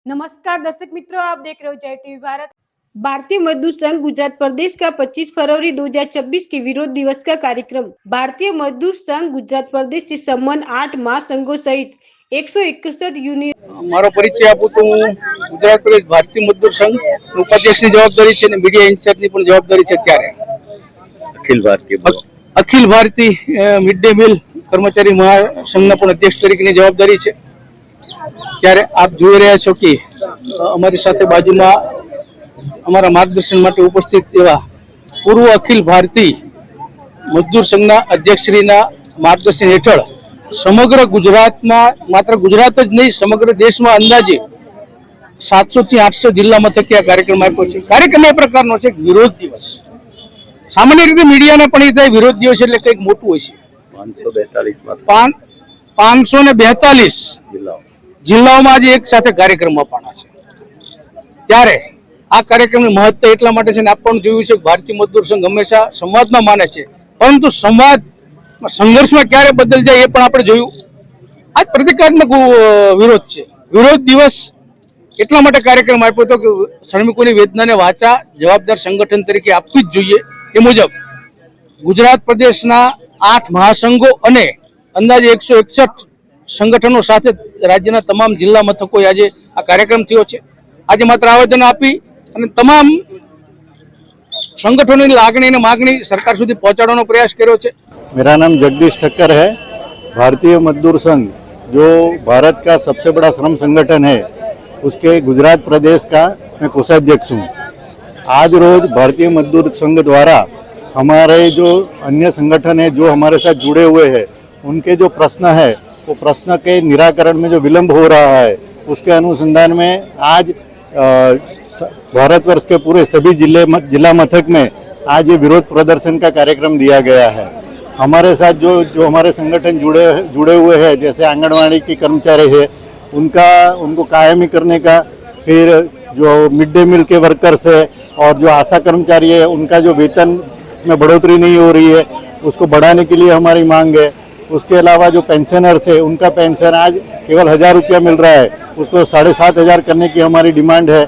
नमस्कार दर्शक मित्रों, आप देख रहे हो जय टीवी भारत। भारतीय मजदूर संघ गुजरात प्रदेश का 25 फरवरी 2026 के विरोध दिवस का कार्यक्रम। भारतीय मजदूर संघ गुजरात प्रदेश से संबंध 8 महासंघों सहित 161 यूनियन। मारो परिचय आपू तो गुजरात प्रदेश भारतीय मजदूर संघ उपाध्यक्ष ની જવાબદારી છે અને મીડિયા ઇન્ચાર્જ ની પણ જવાબદારી છે। ત્યારે Akhil Bharatiya mid day meal કર્મચારી મહાસંઘના પણ અધ્યક્ષ તરીકેની જવાબદારી છે। ત્યારે આપ જોઈ રહ્યા છો કે અમારી સાથે બાજુમાં અમારા માર્ગદર્શન માટે ઉપસ્થિત એવા પૂર્વ અખિલ ભારતીય મજદૂર સંઘના અધ્યક્ષશ્રીના માર્ગદર્શન હેઠળ સમગ્ર ગુજરાતમાં માત્ર ગુજરાત જ નહીં સમગ્ર દેશમાં અંદાજે 700 થી 800 જિલ્લા મથકે આ કાર્યક્રમ આપ્યો છે। કાર્યક્રમ એ પ્રકારનો છે વિરોધ દિવસ। સામાન્ય રીતે મીડિયાને પણ એ થાય વિરોધ દિવસ એટલે કંઈક મોટું હોય છે। 542 જિલ્લાઓમાં આજે એક સાથે કાર્યક્રમ આપવાના છે। ત્યારે આ કાર્યક્રમની મહત્તા એટલા માટે છે ને આપ પણ જોયું છે ભારતીય મજદૂર સંઘ હંમેશા સંવાદમાં માને છે, પરંતુ સંવાદ સંઘર્ષમાં ક્યારે બદલ જાય એ પણ આપણે જોયું। આજ પ્રતિકાત્મક વિરોધ છે। વિરોધ દિવસ એટલા માટે કાર્યક્રમ આપ્યો હતો કે શ્રમિકોની વેદનાને વાચા જવાબદાર સંગઠન તરીકે આપવી જ જોઈએ। એ મુજબ ગુજરાત પ્રદેશના 8 મહાસંઘો અને અંદાજે 161 સંગઠનો સાથે રાજ્યના તમામ જિલ્લા મથકોએ આજે આ કાર્યક્રમ થયો છે। આજે માત્ર આવેદન આપી અને તમામ સંગઠનોની લાગણી અને માગણી સરકાર સુધી પહોંચાડવાનો પ્રયાસ કર્યો છે। मेरा नाम जगदीश ठक्कर है। भारतीय मजदूर संघ जो भारत का सबसे बड़ा श्रम संगठन है उसके गुजरात प्रदेश का मैं कोषाध्यक्ष हूँ। आज रोज भारतीय मजदूर संघ द्वारा हमारे जो अन्य संगठन है जो हमारे साथ जुड़े हुए हैं उनके जो प्रश्न है वो प्रश्न के निराकरण में जो विलम्ब हो रहा है उसके अनुसंधान में आज भारतवर्ष के पूरे सभी जिला मथक में आज ये विरोध प्रदर्शन का कार्यक्रम दिया गया है। हमारे साथ जो हमारे संगठन जुड़े हुए हैं जैसे आंगनवाड़ी के कर्मचारी है उनको कायमी करने का, फिर जो मिड डे मील के वर्कर्स है और जो आशा कर्मचारी है उनका जो वेतन में बढ़ोतरी नहीं हो रही है उसको बढ़ाने के लिए हमारी मांग है। उसके अलावा जो पेंशनर्स है उनका पेंशन आज केवल 1000 रुपया मिल रहा है, उसको 7500 करने की हमारी डिमांड है।